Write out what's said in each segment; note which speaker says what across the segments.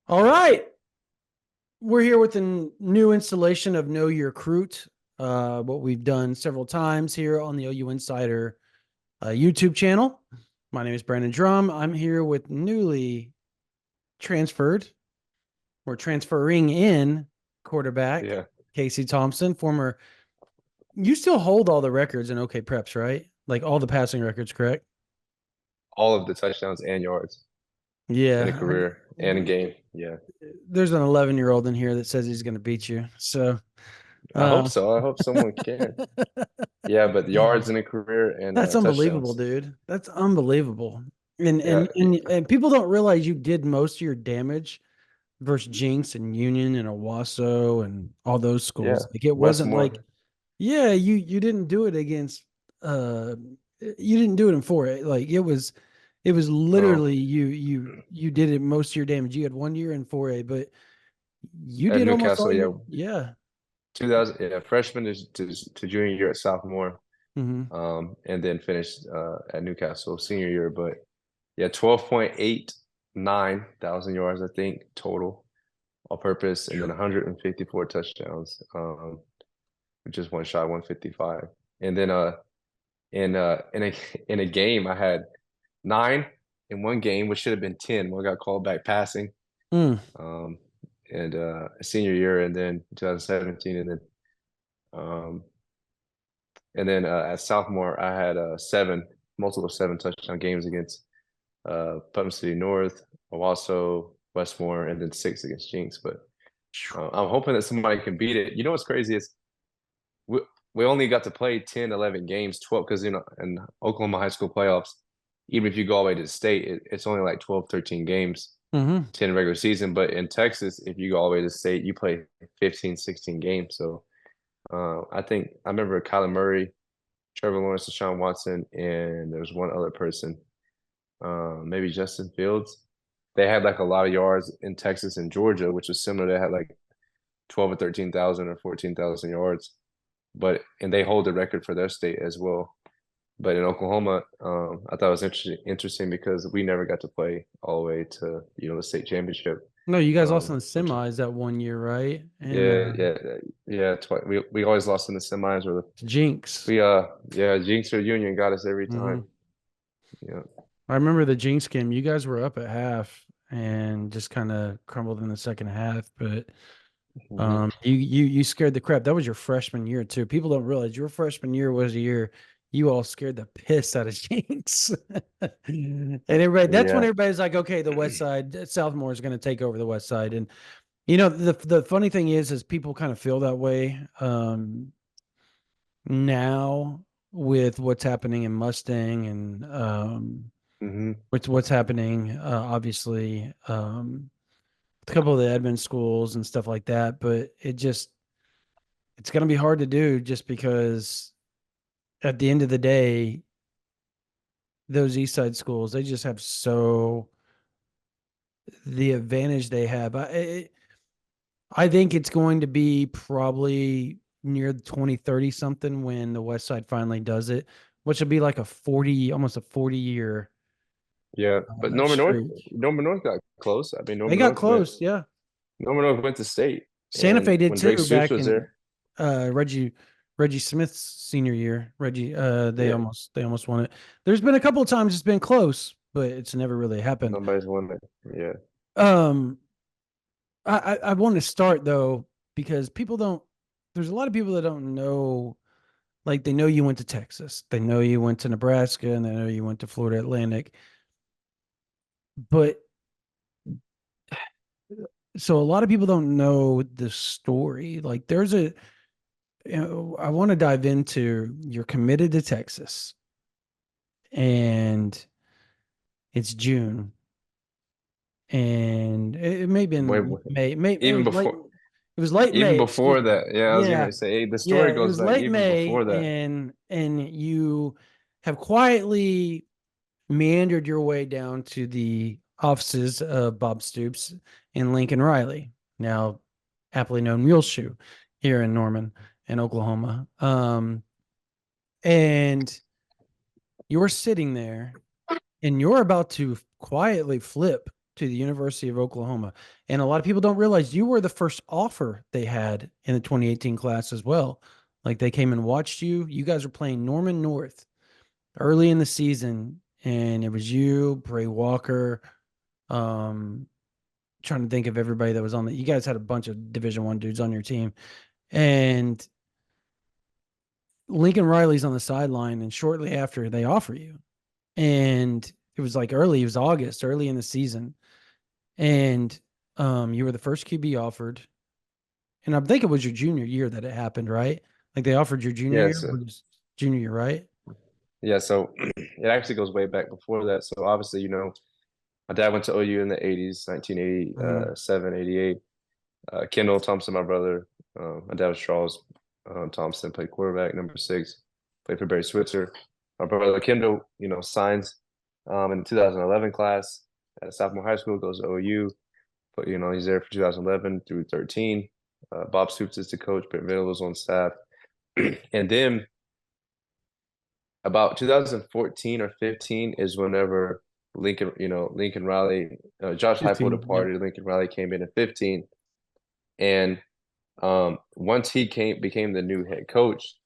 Speaker 1: All right. We're here with a new installation of Know Your Recruit, what we've done several times here on the OU Insider YouTube channel. My name is Brandon Drum. I'm here with newly transferred or transferring in quarterback
Speaker 2: Yeah,
Speaker 1: Casey Thompson, former. You still hold all the records in OK Preps, right? Like all the passing records, correct?
Speaker 2: all of the touchdowns and yards in a
Speaker 1: Yeah.
Speaker 2: career and a game. Yeah,
Speaker 1: There's an 11-year-old in here that says he's going to beat you. So,
Speaker 2: I hope
Speaker 1: uh,
Speaker 2: so. I hope someone can. Yeah, but yards in a career and
Speaker 1: That's unbelievable,
Speaker 2: touchdowns.
Speaker 1: dude. That's unbelievable. And
Speaker 2: Yeah,
Speaker 1: and and and people don't realize you did most of your damage versus Jinx and Union and Owasso and all those
Speaker 2: yeah.
Speaker 1: schools. Like it wasn't like,
Speaker 2: Westmore.
Speaker 1: yeah, you didn't do it against you didn't do it in 4A. Like it was
Speaker 2: Oh,
Speaker 1: literally you did it most of your damage. You had 1 year in 4A, but you
Speaker 2: at
Speaker 1: did almost
Speaker 2: Newcastle.
Speaker 1: all your
Speaker 2: Yeah,
Speaker 1: yeah.
Speaker 2: 2000. Yeah, freshman to junior year at sophomore,
Speaker 1: Hmm.
Speaker 2: and then finished at Newcastle senior year. But yeah, 12.89 thousand yards, I think, total all purpose, and then 154 touchdowns. Just one shot, 155. And then in a game I had nine in one game, which should have been 10. One got called back passing.
Speaker 1: Mm.
Speaker 2: Um and senior year, and then 2017, um at sophomore I had multiple seven touchdown games against Putnam City North, Owasso, Westmore, and then six against Jinx. But I'm hoping that somebody can beat it. You know what's crazy is we we only got to play 10, 11 games, 12, because in Oklahoma high school playoffs, even if you go all the way to the state, it's only like 12, 13 games,
Speaker 1: Hmm.
Speaker 2: 10 regular season. But in Texas, if you go all the way to the state, you play 15, 16 games. So I remember Kyler Murray, Trevor Lawrence, Deshaun Watson, and there's one other person, maybe Justin Fields. They had like a lot of yards in Texas and Georgia, which was similar. They had like 12 or 13,000 or 14,000 yards, and they hold the record for their state as well. But in Oklahoma, I thought it was interesting because we never got to play all the way to the state championship.
Speaker 1: No, you guys lost in the
Speaker 2: Which
Speaker 1: semis that 1 year, right? And
Speaker 2: yeah, yeah. We always lost in the semis, or
Speaker 1: Jinx.
Speaker 2: Jinx or Union got us every time.
Speaker 1: Hmm.
Speaker 2: Yeah.
Speaker 1: I remember the Jinx game. You guys were up at half and just kind of crumbled in the second half, but
Speaker 2: Hmm.
Speaker 1: you scared the crap. That was your freshman year too. People don't realize your freshman year was a year you all scared the piss out of Jinx. And everybody, that's when
Speaker 2: Yeah.
Speaker 1: everybody's like, okay, the West Side, Southmore is going to take over the West Side. And the funny thing is people kind of feel that way now with what's happening in Mustang and
Speaker 2: Hmm.
Speaker 1: what's happening obviously a couple of the admin schools and stuff like that, but it's going to be hard to do just because at the end of the day those east side schools, they just have so the advantage they have. I think it's going to be probably near the 2030 something when the west side finally does it, which will be like a 40, almost a 40-year
Speaker 2: Yeah. But
Speaker 1: streak.
Speaker 2: Norman North got close. I mean,
Speaker 1: They got close, yeah.
Speaker 2: Norman North went to state,
Speaker 1: Santa
Speaker 2: and
Speaker 1: Fe did
Speaker 2: when Drake
Speaker 1: too
Speaker 2: Stoops
Speaker 1: back
Speaker 2: was
Speaker 1: in
Speaker 2: there,
Speaker 1: Reggie Smith's senior year. They
Speaker 2: yeah,
Speaker 1: almost won it. There's been a couple of times it's been close, but it's never really happened.
Speaker 2: nobody's won it. Yeah.
Speaker 1: Um, I want to start though because people don't. There's a lot of people that don't know. Like they know you went to Texas, they know you went to Nebraska, and they know you went to Florida Atlantic. But so a lot of people don't know the story. Like there's I want to dive into you're committed to Texas and it's June and it may have
Speaker 2: Wait,
Speaker 1: been May. It
Speaker 2: even
Speaker 1: was late.
Speaker 2: before,
Speaker 1: It was late
Speaker 2: even
Speaker 1: May. Excuse
Speaker 2: before
Speaker 1: me.
Speaker 2: that, yeah, I was
Speaker 1: Yeah,
Speaker 2: gonna say, hey, the
Speaker 1: yeah.
Speaker 2: story
Speaker 1: It
Speaker 2: goes
Speaker 1: was
Speaker 2: back
Speaker 1: late
Speaker 2: even
Speaker 1: May,
Speaker 2: before that.
Speaker 1: and you have quietly meandered your way down to the offices of Bob Stoops and Lincoln Riley, now aptly known Muleshoe, here in Norman in Oklahoma. And you're sitting there and you're about to quietly flip to the University of Oklahoma. And a lot of people don't realize you were the first offer they had in the 2018 class as well. Like they came and watched you. You guys were playing Norman North early in the season, and it was you, Bray Walker. Trying to think of everybody that was on the. You guys had a bunch of Division I dudes on your team, and Lincoln Riley's on the sideline, and shortly after they offer you, and it was like early. It was August, early in the season, and you were the first QB offered, and I think it was your junior year that it happened, right? Like they offered your junior
Speaker 2: Yeah,
Speaker 1: year,
Speaker 2: so
Speaker 1: was junior year, right?
Speaker 2: yeah, so it actually goes way back before that. So obviously, my dad went to OU in the 80s,
Speaker 1: Mm-hmm.
Speaker 2: 1987, 88. Kendall Thompson, my brother. My dad was Charles Thompson, played quarterback, number 6, played for Barry Switzer. My brother Kendall, signs in the 2011 class at a sophomore high school, goes to OU. But, he's there for 2011 through 13. Bob Stoops is the coach, Brent Venables was on staff. And then about 2014 or 15 is whenever Lincoln Riley, Josh Heupel
Speaker 1: 15. Yep.
Speaker 2: departed. Lincoln Riley came in at 15. And once he became the new head coach,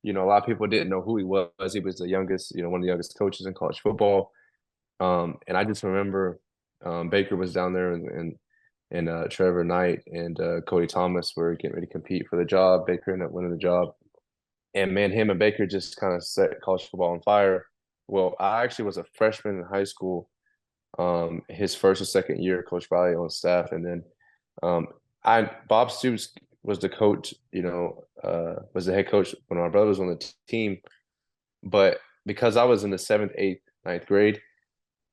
Speaker 2: a lot of people didn't know who he was. He was the youngest, one of the youngest coaches in college football. And I just remember Baker was down there and Trevor Knight and Cody Thomas were getting ready to compete for the job. Baker ended up winning the job. And man, him and Baker just kind of set college football on fire. Well, I actually was a freshman in high school, his first or second year, Coach Riley on staff. And then um, Bob Stoops was the coach, was the head coach when my brother was on the team. But because I was in the 7th, 8th, ninth grade,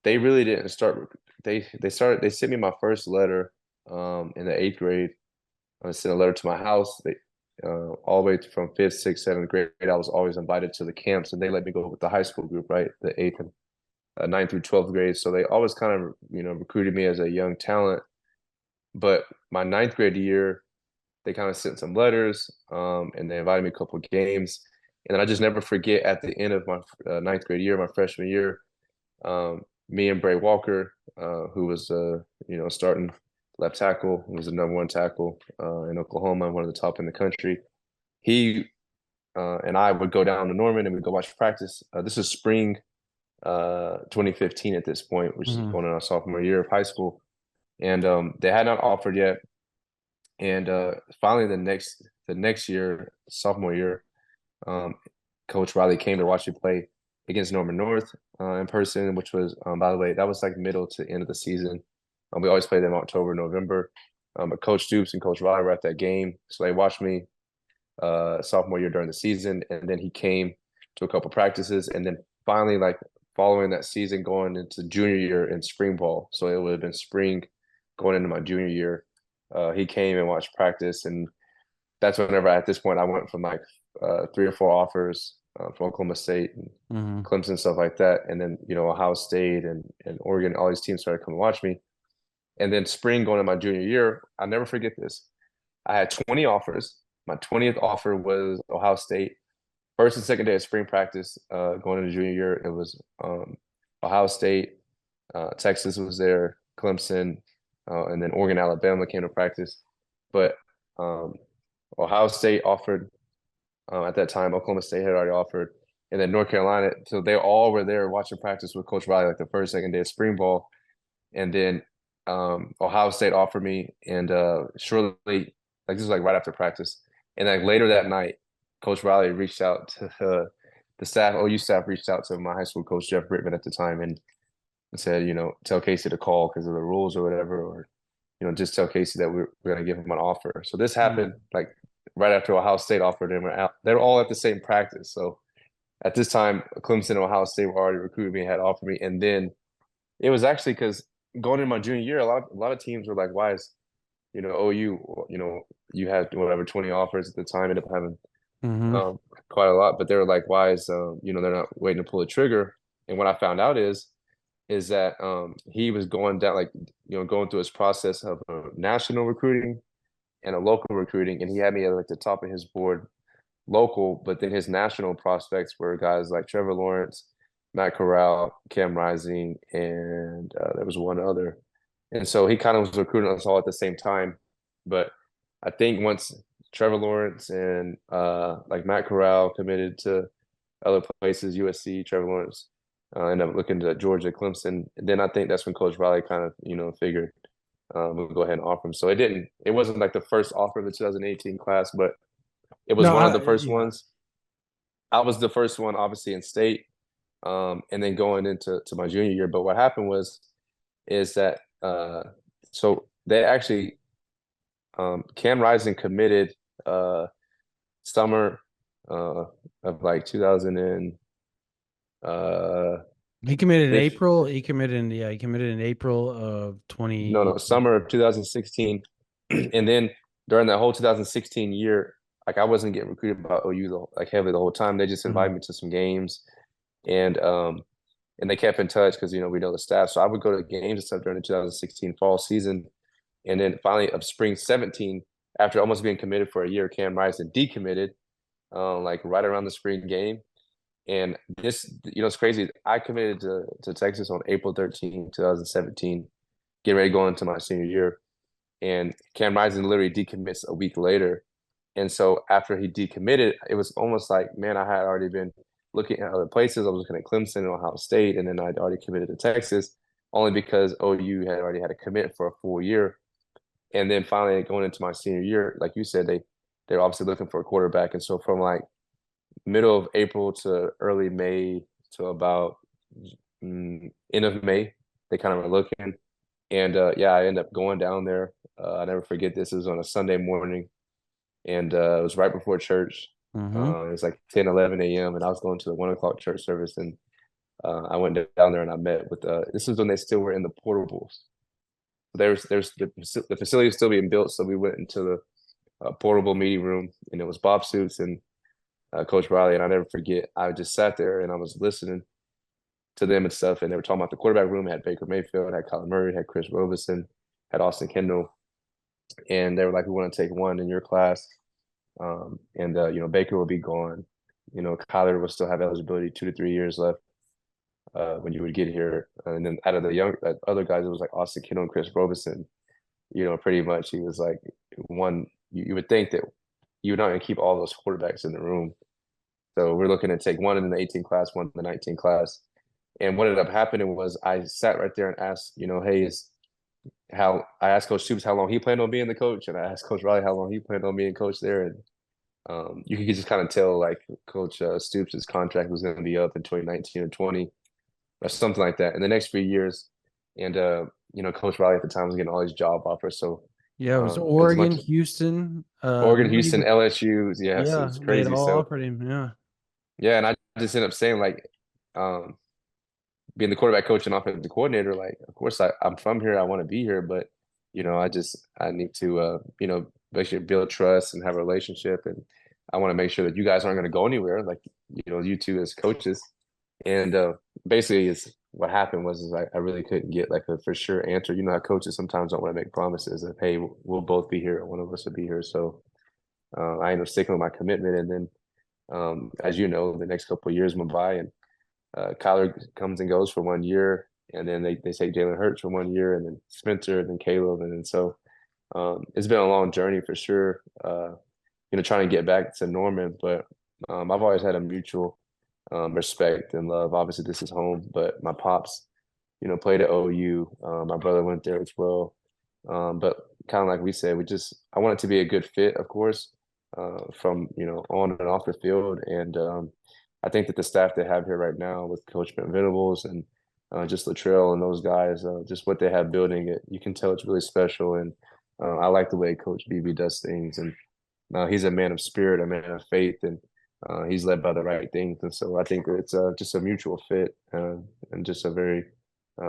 Speaker 2: they really didn't start. They sent me my first letter in the 8th grade. I sent a letter to my house. They all the way from 5th, 6th, 7th grade. I was always invited to the camps, and they let me go with the high school group, right? The 8th and 9th through 12th grade. So they always kind of recruited me as a young talent. But my ninth grade year, they kind of sent some letters, and they invited me a couple of games. And then I just never forget at the end of my ninth grade year, my freshman year, me and Bray Walker, who was starting left tackle, who was the #1 tackle in Oklahoma, one of the top in the country. He and I would go down to Norman and we'd go watch practice. This is spring 2015 at this point, which is
Speaker 1: Mm-hmm.
Speaker 2: going on our sophomore year of high school. And they had not offered yet. And finally, the next year, sophomore year, um, Coach Riley came to watch me play against Norman North in person, which was, by the way, that was like middle to end of the season. We always played them October, November. But Coach Stoops and Coach Riley were at that game, so they watched me sophomore year during the season, and then he came to a couple practices, and then finally, like following that season, going into junior year in spring ball. So it would have been spring going into my junior year. He came and watched practice, and that's whenever at this point I went from like 3 or 4 offers from Oklahoma State and
Speaker 1: Mm-hmm.
Speaker 2: Clemson, stuff like that, and then Ohio State and Oregon, all these teams started coming to watch me. And then spring going into my junior year, I'll never forget this. I had 20 offers. My 20th offer was Ohio State. First and second day of spring practice, going into junior year, it was Ohio State, Texas was there, Clemson, and then Oregon, Alabama came to practice. But um, Ohio State offered at that time. Oklahoma State had already offered, and then North Carolina. So they all were there watching practice with Coach Riley, like the first, second day of spring ball. And then Ohio State offered me, and shortly, like this was like right after practice, and like later that night, Coach Riley reached out to the staff. OU staff reached out to my high school coach Jeff Brittman at the time, and said, tell Casey to call because of the rules or whatever, or just tell Casey that we're gonna give him an offer. So this
Speaker 1: Mm-hmm.
Speaker 2: happened like right after Ohio State offered him. They were all at the same practice. So at this time, Clemson and Ohio State were already recruiting me, had offered me, and then it was actually because going into my junior year, a lot of teams were like, "Why is OU? You had whatever 20 offers at the time, ended up having
Speaker 1: Mm-hmm.
Speaker 2: quite a lot, but they were like, why is they're not waiting to pull the trigger?" And what I found out is that he was going down like going through his process of national recruiting and a local recruiting, and he had me at like the top of his board local, but then his national prospects were guys like Trevor Lawrence, Matt Corral, Cam Rising, and there was one other. And so he kind of was recruiting us all at the same time. But I think once Trevor Lawrence and like Matt Corral committed to other places, USC, Trevor Lawrence ended up looking to Georgia, Clemson. And then I think that's when Coach Riley kind of, figured we'll go ahead and offer him. So it wasn't like the first offer of the 2018 class, but it was
Speaker 1: No,
Speaker 2: one of the first
Speaker 1: yeah.
Speaker 2: ones. I was the first one, obviously, in state, and then going into my junior year. But what happened is that so they actually Cam Rising committed summer of like 2000 and uh
Speaker 1: He committed in
Speaker 2: 15,
Speaker 1: April. He committed in April of
Speaker 2: no,
Speaker 1: 20.
Speaker 2: summer of 2016. And then during that whole 2016 year, like I wasn't getting recruited by OU like heavily the whole time. They just invited
Speaker 1: Mhm.
Speaker 2: me to some games, and they kept in touch because we know the staff. So I would go to games and stuff during the 2016 fall season. And then finally of spring 17, after almost being committed for a year, Cam Rising decommitted like right around the spring game. And this, it's crazy. I committed to Texas on April 13, 2017, getting ready to go into my senior year. And Cam Rising literally decommits a week later. And so after he decommitted, it was almost like, man, I had already been looking at other places. I was looking at Clemson and Ohio State, and then I'd already committed to Texas, only because OU had already had a commit for a full year. And then finally going into my senior year, like you said, they're obviously looking for a quarterback. And so from like middle of April to early May to about end of May, they kind of were looking. And yeah, I ended up going down there. I never forget this. It was on a Sunday morning, and it was right before church.
Speaker 1: Mhm.
Speaker 2: It was like 10, 11 a.m., and I was going to the 1 o'clock church service. And I went down there and I met with, this was when they still were in the portables. There's the facility was still being built. So we went into the portable meeting room, and it was Bob Suits and Coach Riley. And I never forget, I just sat there and I was listening to them and stuff. And they were talking about the quarterback room. It had Baker Mayfield, had Kyler Murray, had Chris Robinson, had Austin Kendall. And they were like, we want to take one in your class. And Baker will be gone. Kyler will still have eligibility 2 to 3 years left when you would get here. And then out of the young other guys, it was like Austin Kendall and Chris Robinson. Pretty much he was like one. You would think that you're not going to keep all those quarterbacks in the room. So we're looking to take one in the 18 class, one in the 19 class. And what ended up happening was I sat right there and asked, hey, I asked Coach Stoops how long he planned on being the coach, and I asked Coach Riley how long he planned on being coach there. And you could just kind of tell like Coach Stoops' contract was going to be up in 2019 or 20 or something like that in the next few years. And Coach Riley at the time was getting all these job offers. So
Speaker 1: Yeah, it was
Speaker 2: as
Speaker 1: Oregon,
Speaker 2: much
Speaker 1: Houston.
Speaker 2: Oregon, Houston, LSU, yes, it
Speaker 1: Yeah,
Speaker 2: was
Speaker 1: they had
Speaker 2: crazy.
Speaker 1: all
Speaker 2: So
Speaker 1: offered him. Yeah.
Speaker 2: yeah, and I just ended up saying like, um, being the quarterback coach and offensive coordinator, like of course I'm from here, I want to be here, but I need to basically build trust and have a relationship, and I want to make sure that you guys aren't going to go anywhere, like you two as coaches. And basically, is what happened was I really couldn't get like a for sure answer. You know how coaches sometimes don't want to make promises of, hey, we'll both be here, one of us will be here. So I ended up sticking with my commitment, and then as you know, the next couple of years went by, and Kyler comes and goes for 1 year, and then they take Jalen Hurts for 1 year, and then Spencer, and then Caleb, and then so it's been a long journey for sure. Trying to get back to Norman, but I've always had a mutual respect and love. Obviously, this is home, but my pops, played at OU. My brother went there as well. But kind of like we said, I want it to be a good fit, of course, from on and off the field. And I think that the staff they have here right now with Coach Ben Venables and just Latrell and those guys, just what they have building it, you can tell it's really special. And I like the way Coach BB does things. And he's a man of spirit, a man of faith, and he's led by the right things. And so I think that it's just a mutual fit and just a very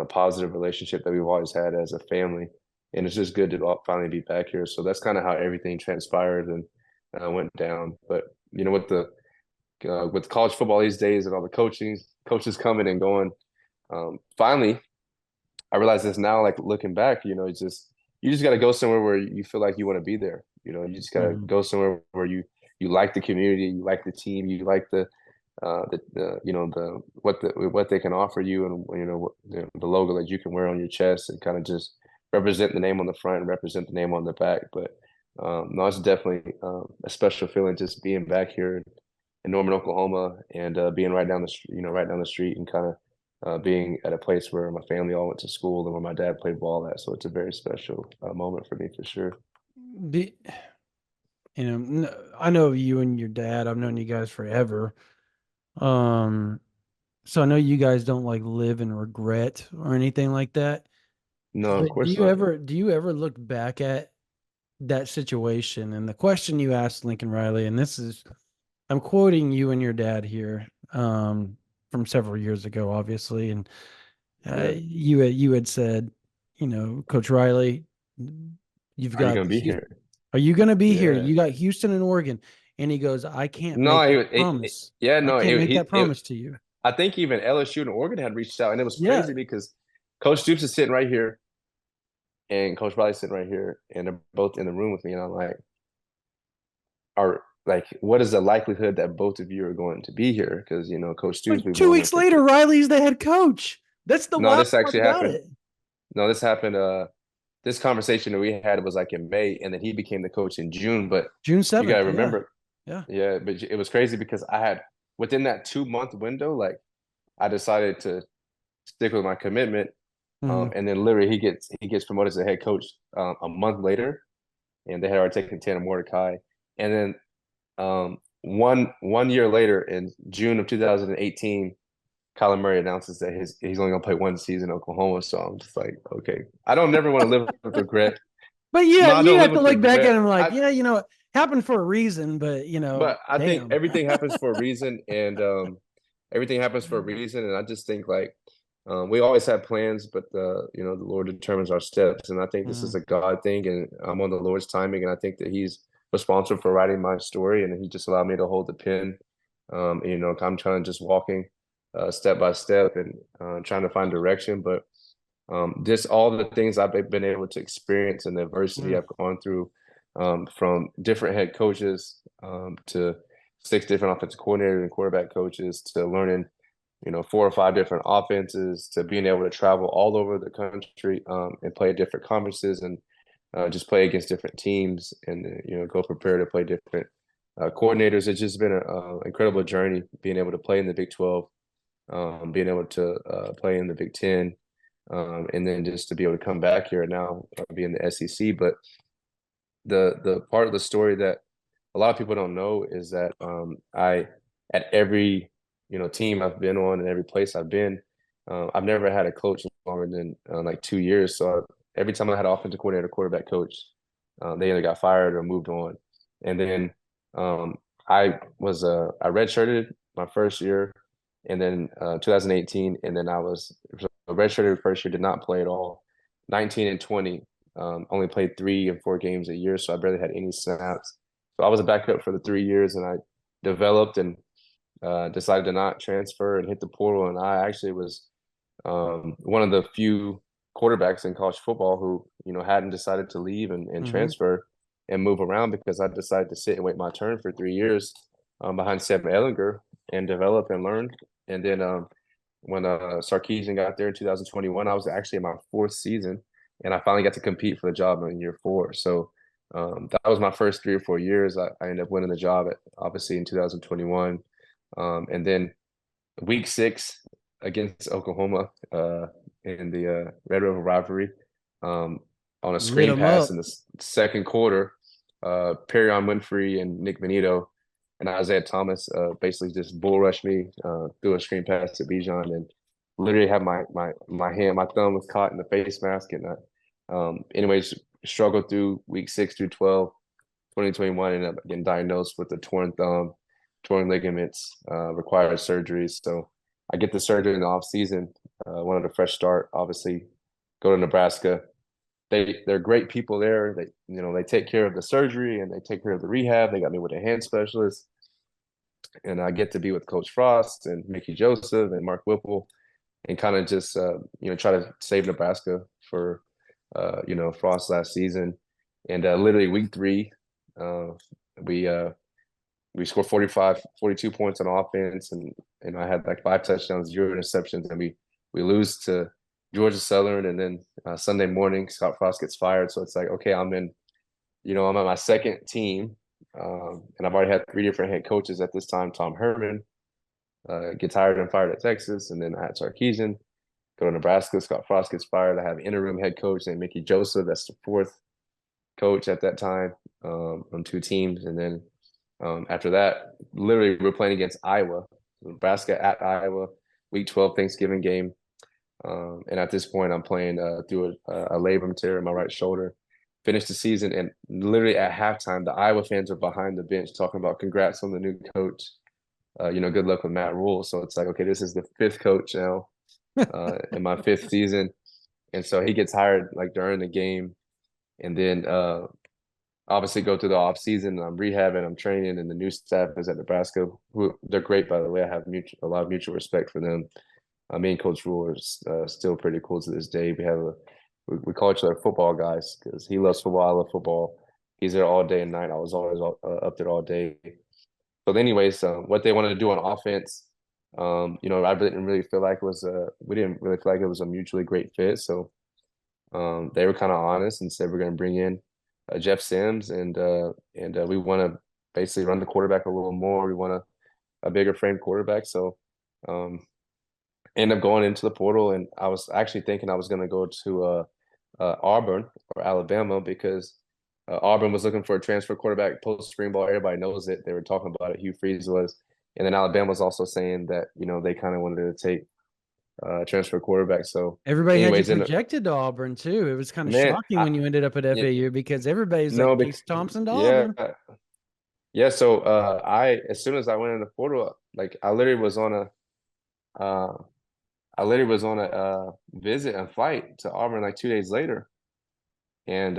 Speaker 2: positive relationship that we've always had as a family. And it's just good to finally be back here. So that's kind of how everything transpired and went down. But with college football these days and all the coaches coming and going, finally I realize this now. Like looking back, you just got to go somewhere where you feel like you want to be there. You just got to
Speaker 1: Mhm.
Speaker 2: go somewhere where you like the community, you like the team, you like what they can offer you, and the logo that you can wear on your chest, and kind of just represent the name on the front and represent the name on the back. But no, it's definitely a special feeling just being back here in Norman, Oklahoma, and being right down the street, right down the street, and kind of being at a place where my family all went to school and where my dad played ball at. So it's a very special moment for me for sure.
Speaker 1: Be, I know you and your dad. I've known you guys forever. Um, so I know you guys don't like live in regret or anything like that.
Speaker 2: No, of
Speaker 1: But
Speaker 2: course not.
Speaker 1: do you ever look back at that situation and the question you asked Lincoln Riley, and this is I'm quoting you and your dad here, from several years ago, obviously, and
Speaker 2: Yeah.
Speaker 1: you had said, Coach Riley, you've
Speaker 2: Are you
Speaker 1: got
Speaker 2: gonna be here?
Speaker 1: are you going to be here?
Speaker 2: Yeah.
Speaker 1: You got Houston and Oregon, and he goes, I can't
Speaker 2: No,
Speaker 1: make
Speaker 2: he
Speaker 1: that
Speaker 2: was.
Speaker 1: promise.
Speaker 2: Yeah,
Speaker 1: I
Speaker 2: no.
Speaker 1: can't make that promise to you.
Speaker 2: I think even LSU and Oregon had reached out, and it was
Speaker 1: Yeah,
Speaker 2: crazy because Coach Stoops is sitting right here, and Coach Riley's sitting right here, and they're both in the room with me, and I'm like, "Are like, what is the likelihood that both of you are going to be here?" Because Coach Stoops,
Speaker 1: but
Speaker 2: we've
Speaker 1: two
Speaker 2: known him
Speaker 1: weeks
Speaker 2: for.
Speaker 1: later, Riley's the head coach. That's the
Speaker 2: No,
Speaker 1: wild
Speaker 2: this
Speaker 1: part
Speaker 2: actually
Speaker 1: about
Speaker 2: happened.
Speaker 1: it.
Speaker 2: No, this happened. This conversation that we had was like in May, and then he became the coach in June. But
Speaker 1: June
Speaker 2: you gotta
Speaker 1: 7th. Yeah.
Speaker 2: remember,
Speaker 1: Yeah.
Speaker 2: yeah. But it was crazy because I had within that 2 month window, like I decided to stick with my commitment.
Speaker 1: Mhm.
Speaker 2: And then literally he gets promoted to head coach a month later, and they had already taken Tanner Mordecai. And then one year later, in June of 2018, Kyler Murray announces that he's only gonna play one season in Oklahoma. So I'm just like, okay, I don't never want to live with regret.
Speaker 1: But
Speaker 2: No,
Speaker 1: yeah,
Speaker 2: I
Speaker 1: you
Speaker 2: don't live
Speaker 1: have to
Speaker 2: with
Speaker 1: look back at
Speaker 2: regret.
Speaker 1: him like,
Speaker 2: I
Speaker 1: yeah, it happened for a reason, but
Speaker 2: But I think
Speaker 1: damn.
Speaker 2: everything happens for a reason, and everything happens for a reason. And I just think like we always have plans, but the Lord determines our steps, and I think this is
Speaker 1: Mhm.
Speaker 2: a God thing, and I'm on the Lord's timing, and I think that He's responsible for writing my story, and He just allowed me to hold the pen. I'm trying to just walking step by step and trying to find direction, but just all the things I've been able to experience and the adversity
Speaker 1: Mhm.
Speaker 2: I've gone through from different head coaches to six different offensive coordinators and quarterback coaches to learning, four or five different offenses to being able to travel all over the country and play at different conferences and just play against different teams and go prepare to play different coordinators. It's just been an incredible journey being able to play in the Big 12, being able to play in the Big 10, and then just to be able to come back here and now be in the SEC. But the part of the story that a lot of people don't know is that I at every team I've been on and every place I've been, I've never had a coach longer than like 2 years. So every time I had an offensive coordinator, quarterback coach, they either got fired or moved on. And then um, I redshirted my first year, and then 2018, and then I was redshirted first year, did not play at all. 19 and 20, only played 3 and 4 games a year, so I barely had any snaps. So I was a backup for the 3 years, and I developed and decided to not transfer and hit the portal. And I actually was one of the few quarterbacks in college football who hadn't decided to leave and
Speaker 1: Mhm.
Speaker 2: transfer and move around because I decided to sit and wait my turn for 3 years behind Sam Ehlinger and develop and learn. And then when Sarkisian got there in 2021, I was actually in my fourth season, and I finally got to compete for the job in year four. So that was my first 3 or 4 years. I ended up winning the job obviously in 2021, and then week 6 against Oklahoma in the Red River rivalry um, on a
Speaker 1: Lit
Speaker 2: screen
Speaker 1: him
Speaker 2: pass in
Speaker 1: up.
Speaker 2: the second quarter. Perrion Winfrey and Nick Benito and Isaiah Thomas basically just bull rushed me through a screen pass to Bijan and literally had my thumb was caught in the face mask. And anyways, struggled through week 6 through 12, 2021, ended up getting diagnosed with a torn thumb, torn ligaments, required surgery. So I get the surgery in the off season, wanted a fresh start, obviously go to Nebraska. They're great people there. They take care of the surgery and they take care of the rehab. They got me with a hand specialist, and I get to be with Coach Frost and Mickey Joseph and Mark Whipple, and kind of just try to save Nebraska for Frost last season. And literally week 3, uh, we we scored 45, 42 points on offense, and I had like 5 touchdowns, 0 interceptions, and we lose to Georgia Southern, and then Sunday morning, Scott Frost gets fired. So it's like, okay, I'm at my second team, and I've already had three different head coaches at this time. Tom Herman gets hired and fired at Texas, and then I had Sarkisian go to Nebraska. Scott Frost gets fired. I have interim head coach named Mickey Joseph. That's the fourth coach at that time on two teams, and then after that, literally we're playing against Iowa, Nebraska at Iowa, Week 12 Thanksgiving game. And at this point, I'm playing through a labrum tear in my right shoulder. Finished the season, and literally at halftime, the Iowa fans are behind the bench talking about congrats on the new coach. Good luck with Matt Rule. So it's like, okay, this is the fifth coach now in my fifth season, and so he gets hired like during the game, and then obviously go through the off season. I'm rehabbing, I'm training, and the new staff is at Nebraska. Who they're great, by the way. I have a lot of mutual respect for them. Me and Coach Rule are still pretty cool to this day. We call each other football guys because he loves football. I love football. He's there all day and night. I was always up there all day. So, anyways, what they wanted to do on offense, I didn't really feel like we didn't really feel like it was a mutually great fit. So, they were kind of honest and said we're going to bring in Jeff Sims and we want to basically run the quarterback a little more. We want a bigger frame quarterback. So, ended up going into the portal, and I was actually thinking I was going to go to Auburn or Alabama because Auburn was looking for a transfer quarterback post spring ball. Everybody knows it. They were talking about it. Hugh Freeze was, and then Alabama was also saying that they kind of wanted to take transfer quarterback. So,
Speaker 1: Everybody had you
Speaker 2: anyways, in
Speaker 1: projected to Auburn too. It was kind of
Speaker 2: man,
Speaker 1: shocking when you ended up at
Speaker 2: yeah,
Speaker 1: FAU because everybody's like
Speaker 2: no,
Speaker 1: Case Thompson to
Speaker 2: yeah,
Speaker 1: Auburn.
Speaker 2: yeah. So I as soon as I went in the portal, like uh, I literally was on a visit and flight to Auburn like 2 days later. And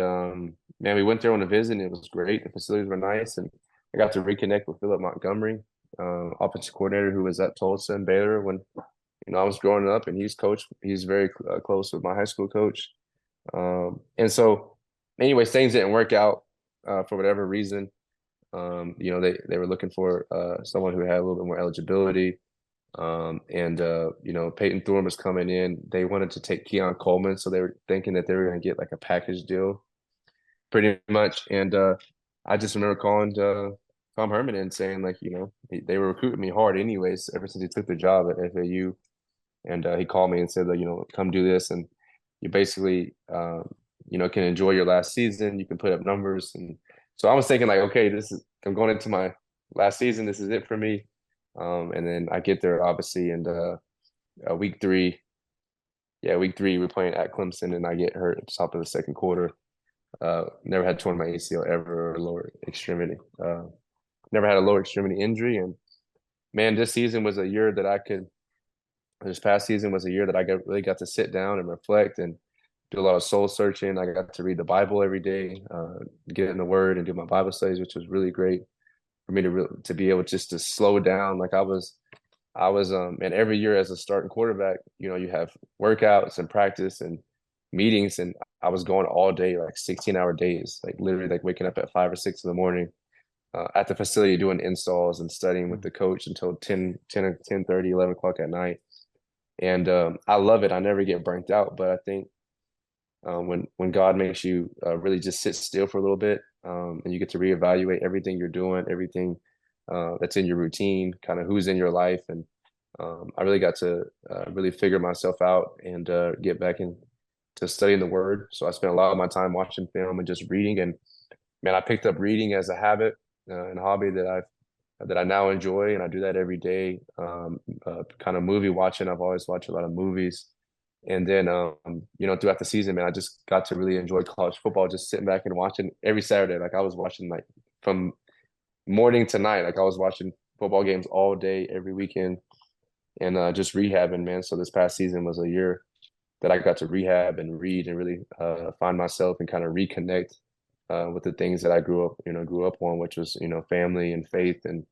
Speaker 2: man, we went there on a visit and it was great. The facilities were nice, and I got to reconnect with Philip Montgomery, offensive coordinator who was at Tulsa and Baylor when I was growing up, and he's very close with my high school coach. And so, anyways, things didn't work out for whatever reason. They were looking for someone who had a little bit more eligibility. Peyton Thorne was coming in. They wanted to take Keon Coleman, so they were thinking that they were going to get like a package deal, pretty much. And I just remember calling Tom Herman and saying like, they were recruiting me hard anyways, ever since he took the job at FAU. And he called me and said that come do this, and you basically can enjoy your last season. You can put up numbers, and so I was thinking like, okay, I'm going into my last season. This is it for me. And then I get there obviously, and week three, we're playing at Clemson, and I get hurt at the top of the second quarter. Never had torn my ACL ever or lower extremity. Never had a lower extremity injury, and man, this past season was a year that I really got to sit down and reflect and do a lot of soul searching. I got to read the Bible every day, get in the Word, and do my Bible studies, which was really great for me to be able just to slow down. Like and every year as a starting quarterback, you have workouts and practice and meetings, and I was going all day, like 16-hour days, like literally like waking up at 5 or 6 in the morning at the facility doing installs and studying with the coach until 10:30, 11 o'clock at night. And I love it. I never get burnt out, but I think when God makes you really just sit still for a little bit, and you get to reevaluate everything you're doing, everything that's in your routine, kind of who's in your life, and I really got to really figure myself out and get back into studying the Word. So I spent a lot of my time watching film and just reading. And man, I picked up reading as a habit and a hobby that I now enjoy, and I do that every day. Kind of movie watching. I've always watched a lot of movies. And then, throughout the season, man, I just got to really enjoy college football, just sitting back and watching every Saturday. Like I was watching like from morning to night. Like I was watching football games all day, every weekend, and just rehabbing, man. So this past season was a year that I got to rehab and read and really find myself and kind of reconnect with the things that I grew up on, which was, family and faith and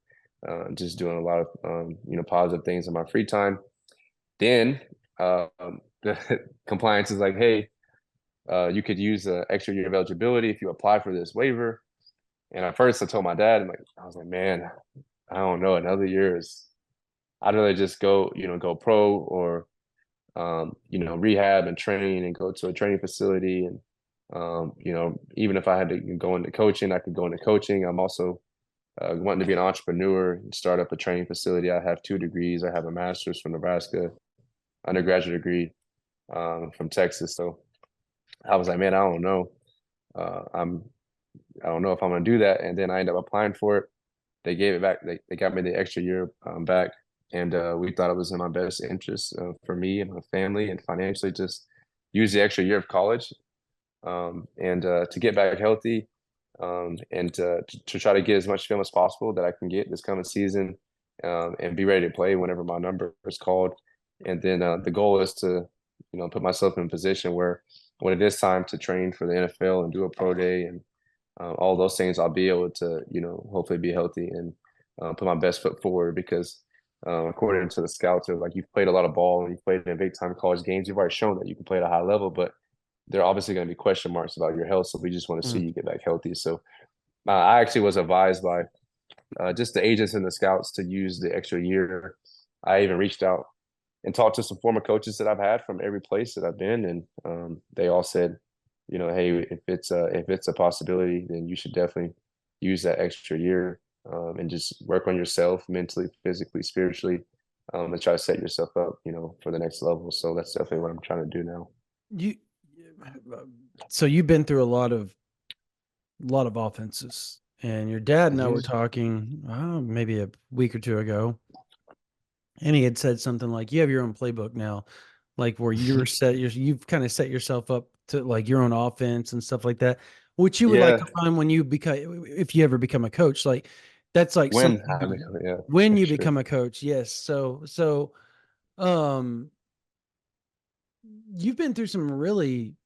Speaker 2: just doing a lot of, positive things in my free time. Then the compliance is like, hey, you could use an extra year of eligibility if you apply for this waiver. And at first I told my dad, I was like, man, I don't know, another year I'd rather just go pro or rehab and train and go to a training facility. And, even if I had to go into coaching, I could go into coaching. I'm also wanting to be an entrepreneur and start up a training facility. I have 2 degrees. I have a master's from Nebraska, undergraduate degree from Texas. So I was like, man, I don't know. I'm I don't know if I'm gonna do that. And then I ended up applying for it. They gave it back. They got me the extra year back, and we thought it was in my best interest for me and my family and financially just use the extra year of college and to get back healthy and to try to get as much film as possible that I can get this coming season and be ready to play whenever my number is called. And then the goal is to, put myself in a position where when it is time to train for the NFL and do a pro day and all those things, I'll be able to, hopefully be healthy and put my best foot forward because according to the scouts, they're like, you've played a lot of ball and you've played in big time college games. You've already shown that you can play at a high level, but there are obviously going to be question marks about your health. So we just want to see
Speaker 1: Mm.
Speaker 2: you get back healthy. So I actually was advised by just the agents and the scouts to use the extra year. I even reached out and talked to some former coaches that I've had from every place that I've been, and they all said, hey, if it's a possibility, then you should definitely use that extra year and just work on yourself mentally, physically, spiritually, and try to set yourself up, for the next level. So that's definitely what I'm trying to do now.
Speaker 1: You so you've been through a lot of offenses, and your dad and I were
Speaker 2: Mhm.
Speaker 1: talking maybe a week or two ago, and he had said something like, "You have your own playbook now, like where you've kind of set yourself up to like your own offense and stuff like that, which you would like to
Speaker 2: Yeah,
Speaker 1: find when you become if you ever become a coach. Like that's like
Speaker 2: when
Speaker 1: something
Speaker 2: I become, yeah,
Speaker 1: when
Speaker 2: for
Speaker 1: you
Speaker 2: sure.
Speaker 1: become a coach. Yes. So um, you've been through some really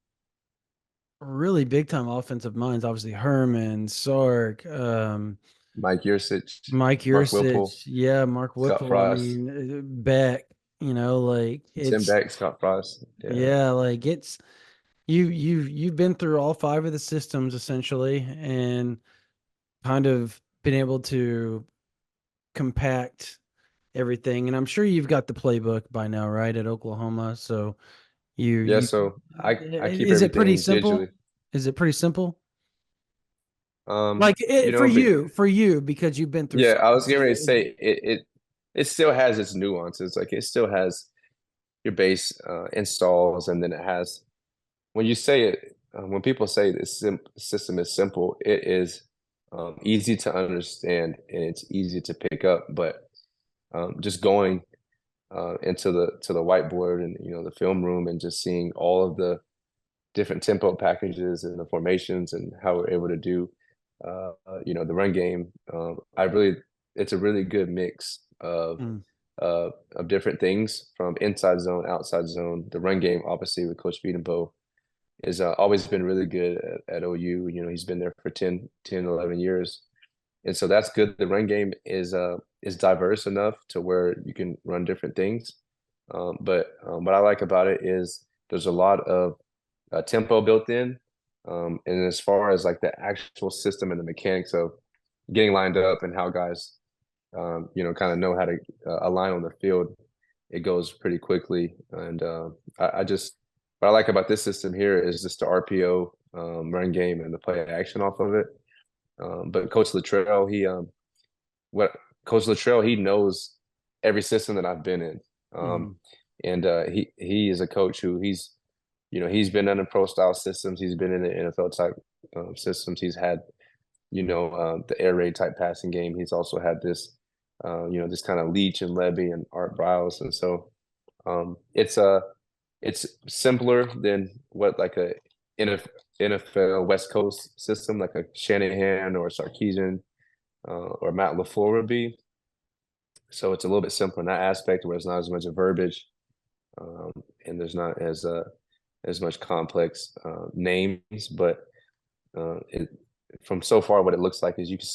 Speaker 1: really big time offensive minds. Obviously, Herman, Sark,
Speaker 2: Mike Yursich,
Speaker 1: Mike
Speaker 2: Mark Whipple,
Speaker 1: Yursich, yeah, Mark
Speaker 2: Scott
Speaker 1: Whipple. I
Speaker 2: Frost,
Speaker 1: mean, Beck. Like
Speaker 2: Tim
Speaker 1: it's
Speaker 2: Beck, Scott Frost. Yeah.
Speaker 1: yeah, like it's you've been through all five of the systems essentially, and kind of been able to compact everything. And I'm sure you've got the playbook by now, right, at Oklahoma. So you
Speaker 2: Yeah,
Speaker 1: you
Speaker 2: so I keep
Speaker 1: is it pretty
Speaker 2: everything digitally.
Speaker 1: simple? Is it pretty simple?
Speaker 2: Um,
Speaker 1: Like it for
Speaker 2: but
Speaker 1: you because you've been through
Speaker 2: yeah,
Speaker 1: so
Speaker 2: I was
Speaker 1: much.
Speaker 2: getting ready to say it still has its nuances. Like it still has your base installs, and then it has when you say it, when people say this system is simple, it is easy to understand and it's easy to pick up. But just going into the whiteboard and the film room and just seeing all of the different tempo packages and the formations and how we're able to do the run game. It's a really good mix
Speaker 1: Mm,
Speaker 2: of different things from inside zone, outside zone. The run game, obviously, with Coach Beatenbow is always been really good at OU. He's been there for 11 years. And so that's good. The run game is diverse enough to where you can run different things. But what I like about it is there's a lot of tempo built in. And as far as like the actual system and the mechanics of getting lined up and how guys, kind of know how to align on the field, it goes pretty quickly. And I just, what I like about this system here is just the RPO run game and the play action off of it. But Coach Luttrell, what Coach Luttrell, he knows every system that I've been in.
Speaker 1: mm,
Speaker 2: And he is a coach who he's been in the pro style systems. He's been in the NFL type systems. He's had, the air raid type passing game. He's also had this, this kind of Leach and Levy and Art Briles. And so it's simpler than what like a NFL West Coast system, like a Shanahan or Sarkisian or Matt LaFleur would be. So it's a little bit simpler in that aspect where it's not as much of verbiage and there's not as much complex names, but it, from so far, what it looks like is you can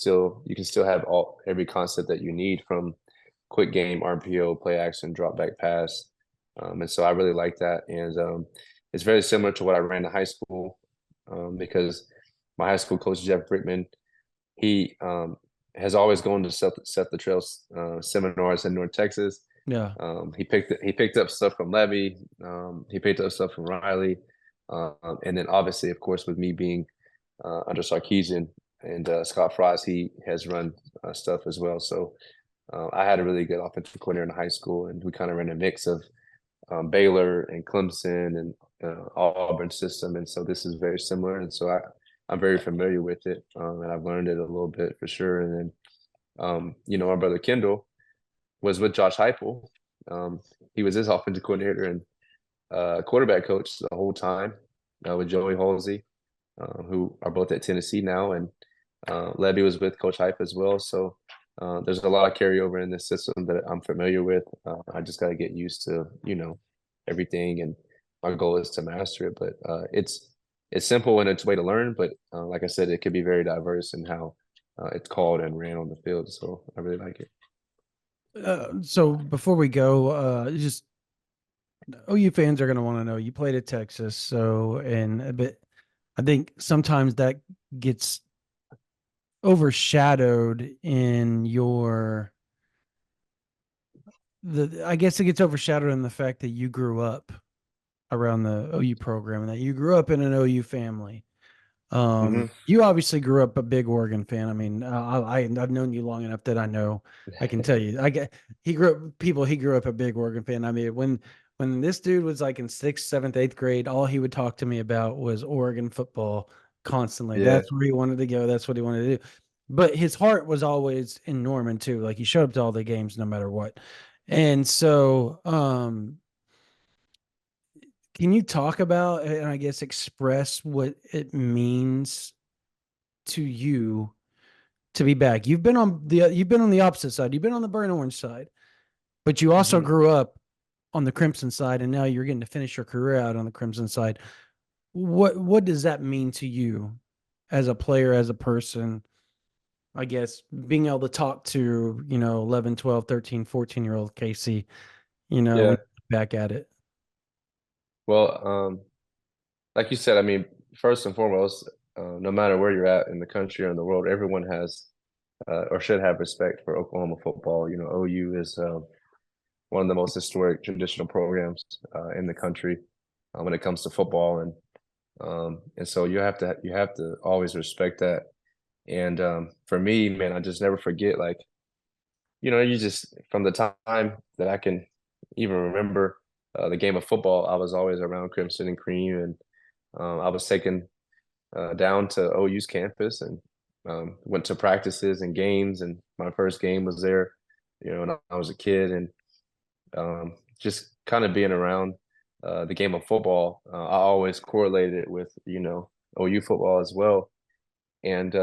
Speaker 2: still have every concept that you need from quick game, RPO, play action, drop back pass, and so I really like that. And it's very similar to what I ran in high school because my high school coach Jeff Brickman, he has always gone to Seth the Trails seminars in North Texas.
Speaker 1: Yeah.
Speaker 2: He picked up stuff from Levy. He picked up stuff from Riley, and then obviously, of course, with me being under Sarkisian and Scott Frost, he has run stuff as well. So I had a really good offensive coordinator in high school, and we kind of ran a mix of Baylor and Clemson and Auburn system, and so this is very similar. And so I'm very familiar with it, and I've learned it a little bit for sure. And then our brother Kendall was with Josh Heupel. Um, he was his offensive coordinator and quarterback coach the whole time with Joey Halsey, who are both at Tennessee now, and Levy was with Coach Heupel as well. So there's a lot of carryover in this system that I'm familiar with. I just got to get used to everything, and my goal is to master it. But it's simple in its way to learn, but like I said, it could be very diverse in how it's called and ran on the field. So I really like it.
Speaker 1: So before we go, just OU fans are going to want to know you played at Texas, so and a bit. I think sometimes that gets overshadowed in your the. I guess it gets overshadowed in the fact that you grew up around the OU program and that you grew up in an OU family.
Speaker 2: Hmm.
Speaker 1: You obviously grew up a big Oregon fan. I mean, I've known you long enough that I know I can tell you. I get he grew up a big Oregon fan. I mean, when this dude was like in sixth, seventh, eighth grade, all he would talk to me about was Oregon football constantly.
Speaker 2: Yeah,
Speaker 1: That's where he wanted to go. That's what he wanted to do. But his heart was always in Norman too. Like he showed up to all the games no matter what. And so, can you talk about and I guess express what it means to you to be back? You've been on the opposite side. You've been on the burnt orange side, but you also
Speaker 2: hmm
Speaker 1: grew up on the crimson side, and now you're getting to finish your career out on the crimson side. What does that mean to you as a player, as a person? I guess being able to talk to 11, 12, 13, 14 year old Casey, when
Speaker 2: yeah.
Speaker 1: you're back at it.
Speaker 2: Well, like you said, I mean, first and foremost, no matter where you're at in the country or in the world, everyone has or should have respect for Oklahoma football. OU is one of the most historic traditional programs in the country when it comes to football, and so you have to always respect that. And for me, man, I just never forget. Like you just from the time that I can even remember the game of football, I was always around Crimson and Cream, and I was taken down to OU's campus and went to practices and games. And my first game was there, and I was a kid, and just kind of being around the game of football, I always correlated it with OU football as well, and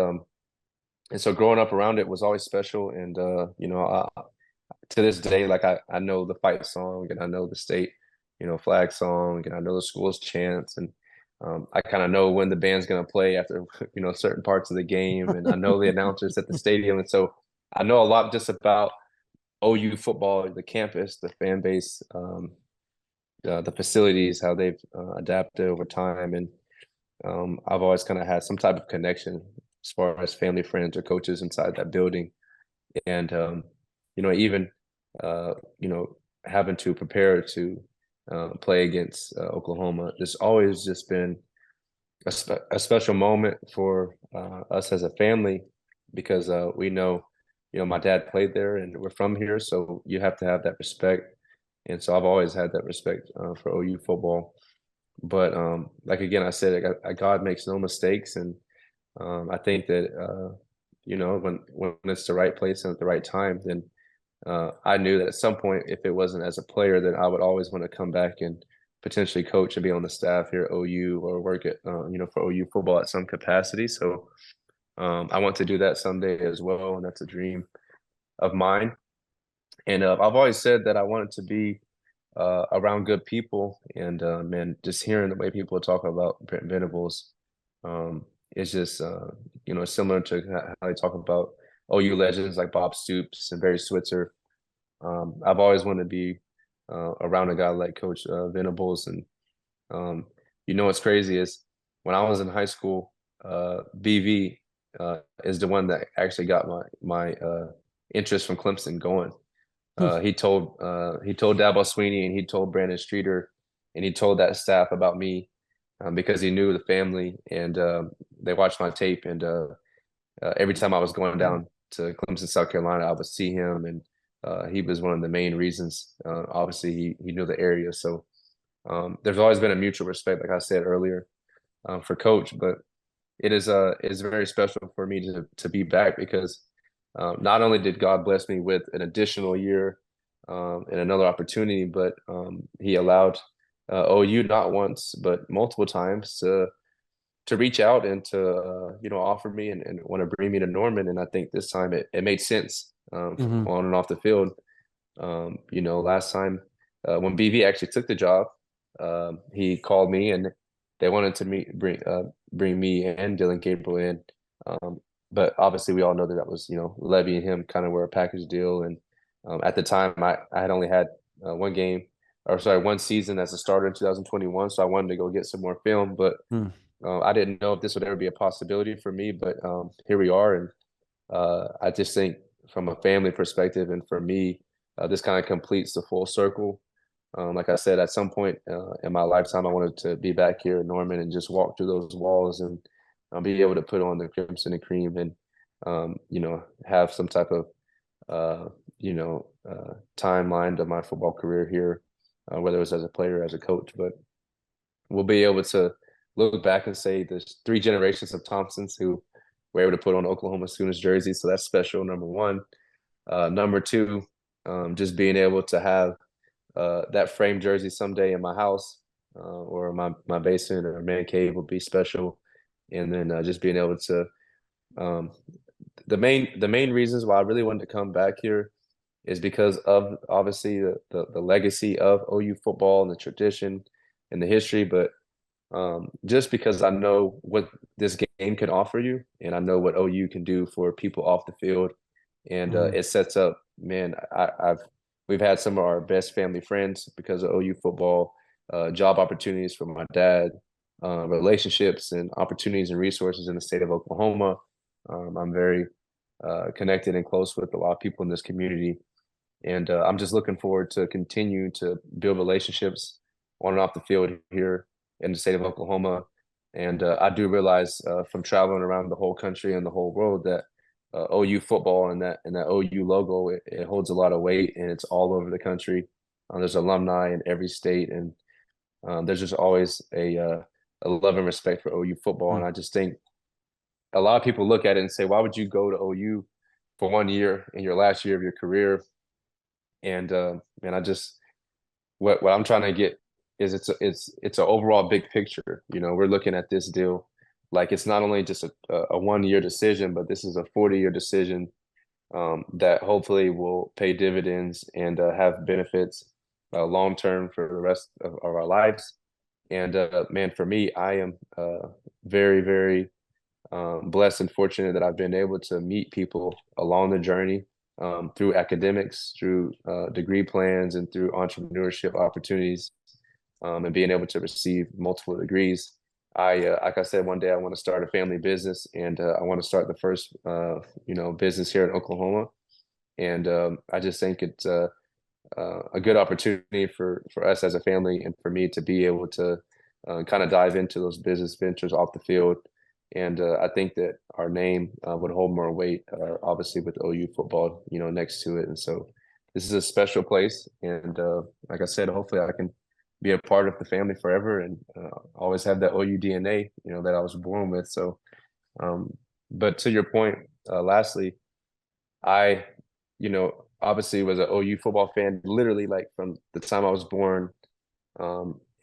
Speaker 2: so growing up around it was always special. And to this day, like I know the fight song and I know the state, flag song, and I know the school's chants, and I kind of know when the band's gonna play after certain parts of the game, and I know the announcers at the stadium, and so I know a lot just about OU football, the campus, the fan base, the facilities, how they've adapted over time, and I've always kind of had some type of connection as far as family, friends, or coaches inside that building, and even uh, you know having to prepare to play against Oklahoma. There's always just been a special moment for us as a family because we know, my dad played there and we're from here, so you have to have that respect. And so I've always had that respect for OU football. But like again, I said, God makes no mistakes, and I think that when it's the right place and at the right time, then I knew that at some point, if it wasn't as a player, then I would always want to come back and potentially coach and be on the staff here at OU or work at for OU football at some capacity. So I want to do that someday as well, and that's a dream of mine. And I've always said that I wanted to be around good people, and man, just hearing the way people talk about Brent Venables, is just similar to how they talk about OU legends like Bob Stoops and Barry Switzer. I've always wanted to be around a guy like Coach Venables, and um, what's crazy is when I was in high school, BV is the one that actually got my interest from Clemson going. he told Dabo Sweeney and he told Brandon Streeter and he told that staff about me because he knew the family and they watched my tape and every time I was going down to Clemson, South Carolina, I would see him and he was one of the main reasons. Obviously, he knew the area, so there's always been a mutual respect, like I said earlier, for Coach. But it is very special for me to be back because not only did God bless me with an additional year and another opportunity, but He allowed OU not once but multiple times to reach out and to offer me and want to bring me to Norman. And I think this time it made sense
Speaker 1: Hmm.
Speaker 2: on and off the field. Last time when BV actually took the job, he called me and they wanted to bring me and Dylan Gabriel in. Um, but obviously, we all know that was Levy and him kind of were a package deal. And at the time, I had only had one game, or sorry, one season as a starter in 2021. So I wanted to go get some more film, but I didn't know if this would ever be a possibility for me. But here we are, and I just think from a family perspective and for me, this kind of completes the full circle. Like I said, at some point in my lifetime, I wanted to be back here in Norman and just walk through those walls and be able to put on the crimson and cream and have some type of timeline of my football career here, whether it was as a player or as a coach. But we'll be able to look back and say there's three generations of Thompsons who were able to put on Oklahoma Sooners jersey, so that's special. Number one. Number two, just being able to have that framed jersey someday in my house or my basement or man cave will be special. And then just being able to um, the main reasons why I really wanted to come back here is because of obviously the legacy of OU football and the tradition and the history, but just because I know what this game can offer you, and I know what OU can do for people off the field, and
Speaker 1: Hmm.
Speaker 2: it sets up. Man, we've had some of our best family friends because of OU football, job opportunities for my dad, relationships and opportunities and resources in the state of Oklahoma. I'm very connected and close with a lot of people in this community, and I'm just looking forward to continue to build relationships on and off the field here in the state of Oklahoma. And I do realize from traveling around the whole country and the whole world that OU football and that OU logo it holds a lot of weight and it's all over the country. There's alumni in every state, and there's just always a love and respect for OU football. And I just think a lot of people look at it and say, "Why would you go to OU for 1 year in your last year of your career?" And man, I just what I'm trying to get is it's an overall big picture. We're looking at this deal like it's not only just a 1 year decision, but this is a 40-year decision that hopefully will pay dividends and have benefits long term for the rest of our lives. And man, for me, I am very, very blessed and fortunate that I've been able to meet people along the journey through academics, through degree plans, and through entrepreneurship opportunities, and being able to receive multiple degrees. Like I said, one day I want to start a family business, and I want to start the first, business here in Oklahoma. And I just think it's a good opportunity for us as a family, and for me to be able to kind of dive into those business ventures off the field. And I think that our name would hold more weight, obviously with OU football, next to it. And so this is a special place. And like I said, hopefully I can be a part of the family forever and always have that OU DNA, that I was born with. So, but to your point, lastly, I, obviously was an OU football fan, literally like from the time I was born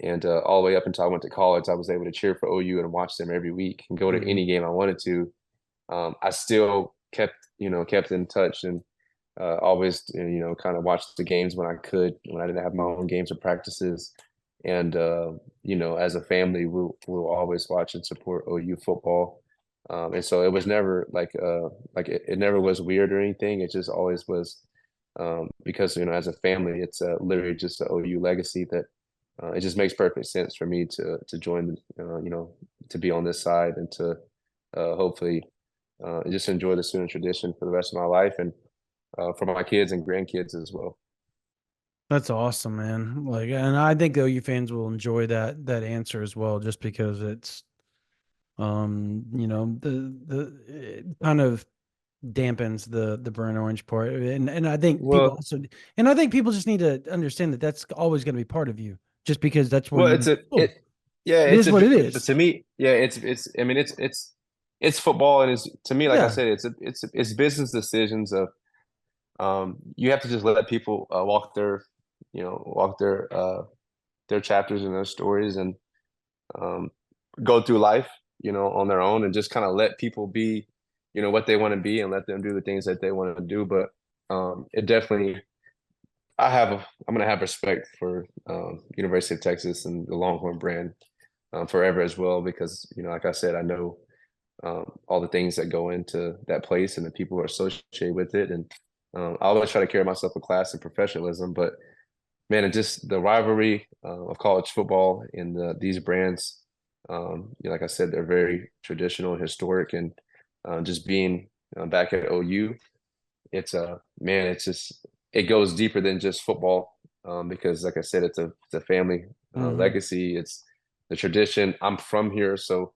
Speaker 2: and all the way up until I went to college, I was able to cheer for OU and watch them every week and go to
Speaker 1: Hmm.
Speaker 2: any game I wanted to. I still kept in touch and always, kind of watched the games when I could, when I didn't have my own games or practices. And, as a family, we'll always watch and support OU football. And so it was never like it never was weird or anything. It just always was because, as a family, it's literally just the OU legacy that it just makes perfect sense for me to join, to be on this side and to hopefully just enjoy the student tradition for the rest of my life and for my kids and grandkids as well.
Speaker 1: That's awesome, man. Like, and I think OU fans will enjoy that answer as well, just because it's, it kind of dampens the burnt orange part, and I think people
Speaker 2: Well,
Speaker 1: also, and I think people just need to understand that that's always going to be part of you, just because that's where
Speaker 2: well,
Speaker 1: you went to school.
Speaker 2: yeah,
Speaker 1: It is what it is.
Speaker 2: to me, yeah, I mean, it's football, and it's to me, like I
Speaker 1: Yeah.
Speaker 2: said, it's business decisions of you have to just let people walk walk their chapters and their stories and um, go through life, on their own and just kind of let people be, what they want to be and let them do the things that they want to do. But it definitely, I'm going to have respect for University of Texas and the Longhorn brand forever as well, because, like I said, I know all the things that go into that place and the people who are associated with it. And I always try to carry myself with class and professionalism, but man, and just the rivalry of college football and these brands, like I said, they're very traditional and historic. And just being back at OU, it's man, it goes deeper than just football because, like I said, it's a family
Speaker 1: Hmm.
Speaker 2: legacy. It's the tradition. I'm from here, so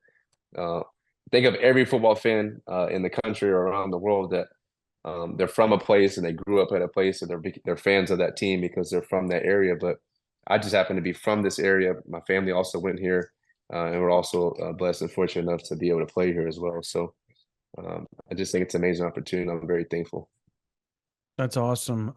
Speaker 2: uh, think of every football fan in the country or around the world that they're from a place and they grew up at a place and they're fans of that team because they're from that area. But I just happen to be from this area. My family also went here, and we're also blessed and fortunate enough to be able to play here as well. So I just think it's an amazing opportunity. I'm very thankful.
Speaker 1: That's awesome.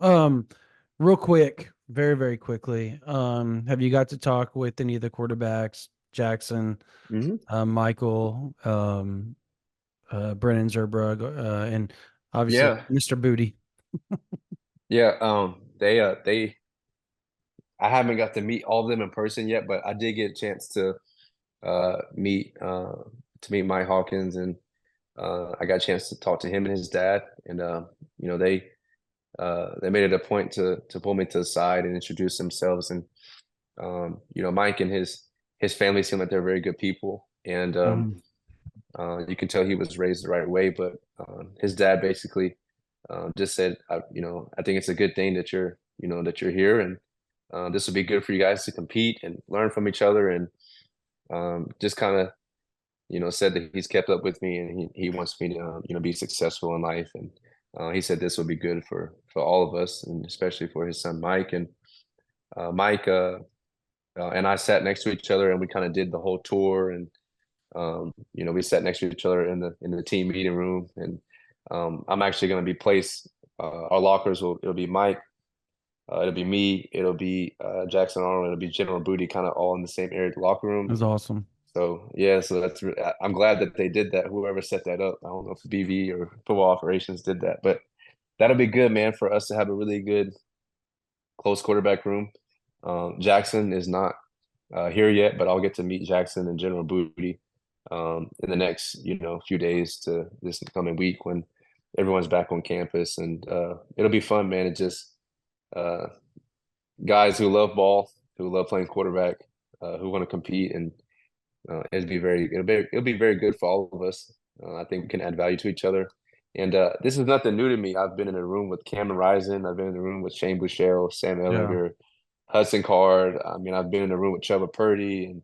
Speaker 1: Real quick, very, very quickly. Have you got to talk with any of the quarterbacks, Jackson,
Speaker 2: Hmm.
Speaker 1: Michael, Brennan Zerbrug, and obviously
Speaker 2: Yeah,
Speaker 1: Mr. Booty?
Speaker 2: yeah. I haven't got to meet all of them in person yet, but I did get a chance to meet Mike Hawkins, and I got a chance to talk to him and his dad, and you know they made it a point to pull me to the side and introduce themselves. And Mike and his family seem like they're very good people, and
Speaker 1: Mhm.
Speaker 2: you can tell he was raised the right way. But his dad basically just said, I think it's a good thing that you're here, and this will be good for you guys to compete and learn from each other, and just kind of said that he's kept up with me and he wants me to be successful in life. And he said this will be good for all of us, and especially for his son Mike. And Mike and I sat next to each other and we kind of did the whole tour. And we sat next to each other in the team meeting room. And I'm actually going to be placed. Our lockers it'll be Mike, it'll be me, it'll be Jackson Arnold, it'll be General Booty, kind of all in the same area of the locker room.
Speaker 1: That's awesome.
Speaker 2: So yeah, so I'm glad that they did that. Whoever set that up, I don't know if BV or football operations did that, but that'll be good, man, for us to have a really good close quarterback room. Jackson is not here yet, but I'll get to meet Jackson and General Booty in the next few days to this coming week when everyone's back on campus, and it'll be fun, man. It just uh, guys who love ball, who love playing quarterback, who want to compete, and it'll be very good for all of us. I think we can add value to each other. And this is nothing new to me. I've been in a room with Cameron Rising. I've been in a room with Shane Buechele, Sam
Speaker 1: Yeah.
Speaker 2: Ellinger, Hudson Card. I mean, I've been in a room with Chuba Purdy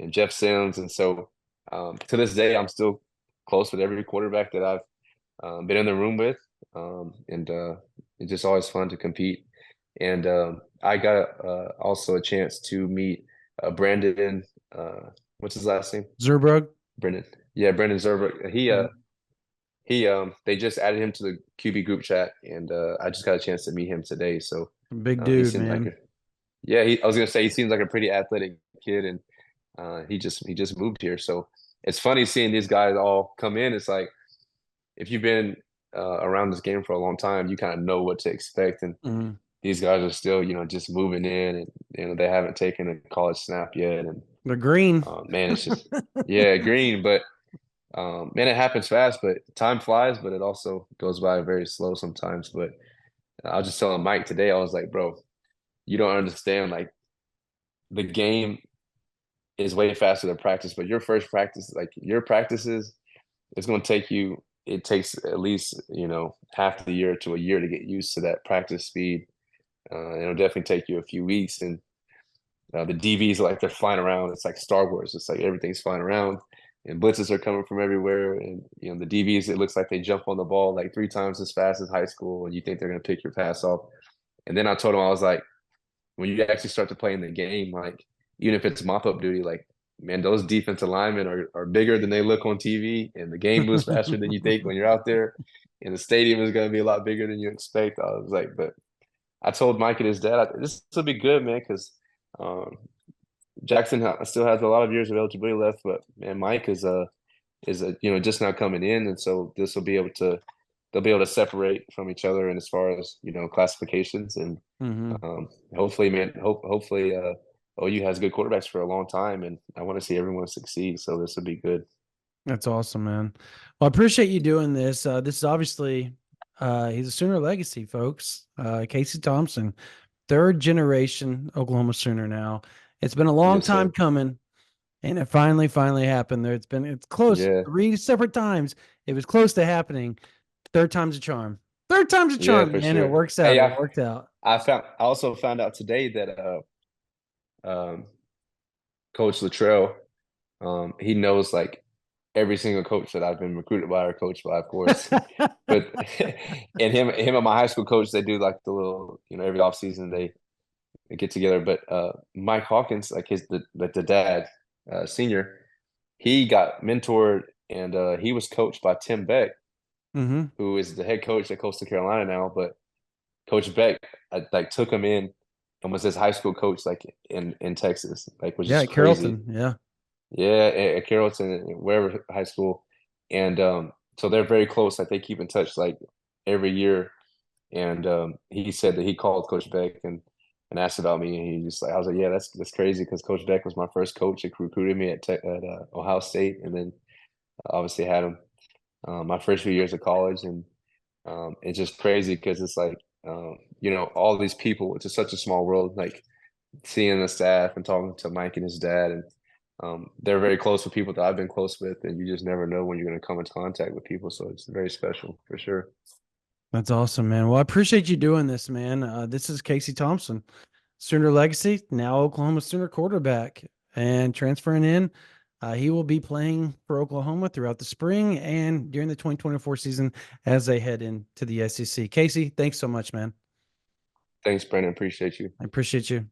Speaker 2: and Jeff Sims. And so to this day, I'm still close with every quarterback that I've been in the room with. And it's just always fun to compete. And I got also a chance to meet Brandon. What's his last name?
Speaker 1: Zerbrug.
Speaker 2: Brendan. Yeah, Brendan Zerber.
Speaker 1: Mhm.
Speaker 2: They just added him to the QB group chat, and I just got a chance to meet him today. So
Speaker 1: Big
Speaker 2: he
Speaker 1: dude,
Speaker 2: seems like
Speaker 1: man.
Speaker 2: I was gonna say he seems like a pretty athletic kid, and he just moved here. So it's funny seeing these guys all come in. It's like if you've been around this game for a long time, you kind of know what to expect, and
Speaker 1: Mhm.
Speaker 2: these guys are still just moving in, and they haven't taken a college snap yet, and
Speaker 1: The green.
Speaker 2: man, it's just yeah, green, but. Man, it happens fast, but time flies, but it also goes by very slow sometimes. But I was just telling Mike today, I was like, bro, you don't understand. Like the game is way faster than practice, but your first practice, like your practices, it's going to take you, it takes at least, half the year to a year to get used to that practice speed. It'll definitely take you a few weeks, and the DBs are like they're flying around. It's like Star Wars. It's like everything's flying around, and blitzes are coming from everywhere. And the DBs, it looks like they jump on the ball like 3 times as fast as high school, and you think they're gonna pick your pass off. And then I told him, I was like, when you actually start to play in the game, like even if it's mop up duty, like man, those defensive linemen are bigger than they look on TV, and the game moves faster than you think when you're out there, and the stadium is going to be a lot bigger than you expect. I was like, but I told Mike and his dad, this will be good, man, because um, Jackson still has a lot of years of eligibility left, but man, Mike is just now coming in, and so this will be able to they'll be able to separate from each other, and as far as classifications, and
Speaker 1: Hmm.
Speaker 2: hopefully, man, hopefully OU has good quarterbacks for a long time, and I want to see everyone succeed. So this would be good.
Speaker 1: That's awesome, man. Well, I appreciate you doing this. This is obviously he's a Sooner legacy, folks. Casey Thompson, third generation Oklahoma Sooner now. It's been a long
Speaker 2: Yes,
Speaker 1: time
Speaker 2: sir.
Speaker 1: coming, and it finally happened. It's close
Speaker 2: Yeah,
Speaker 1: 3 separate times. It was close to happening. Third time's a charm. Third time's a
Speaker 2: yeah,
Speaker 1: charm,
Speaker 2: for
Speaker 1: man. It
Speaker 2: sure.
Speaker 1: works out.
Speaker 2: Hey,
Speaker 1: It worked out.
Speaker 2: I also found out today that um, Coach Luttrell, he knows like every single coach that I've been recruited by or coached by, of course. But and him and my high school coach, they do like the little, every offseason they get together. But Mike Hawkins, like the dad, senior, he got mentored, and he was coached by Tim Beck,
Speaker 1: Hmm.
Speaker 2: who is the head coach at Coastal Carolina now. But Coach Beck like took him in and was his high school coach like in Texas, like which
Speaker 1: Yeah,
Speaker 2: is
Speaker 1: at
Speaker 2: crazy.
Speaker 1: Carrollton. Yeah.
Speaker 2: Yeah, at Carrollton, wherever high school, and so they're very close. Like they keep in touch like every year. And he said that he called Coach Beck and asked about me, and he just like I was like, yeah, that's crazy because Coach Beck was my first coach. He recruited me at Ohio State, and then obviously had him my first few years of college, and it's just crazy because it's like all these people. It's just such a small world. Like seeing the staff and talking to Mike and his dad, and they're very close with people that I've been close with, and you just never know when you're going to come into contact with people. So it's very special for sure.
Speaker 1: That's awesome, man. Well, I appreciate you doing this, man. This is Casey Thompson, Sooner legacy, now Oklahoma Sooner quarterback, and transferring in. He will be playing for Oklahoma throughout the spring and during the 2024 season as they head into the SEC. Casey, thanks so much, man.
Speaker 2: Thanks, Brandon. Appreciate you.
Speaker 1: I appreciate you.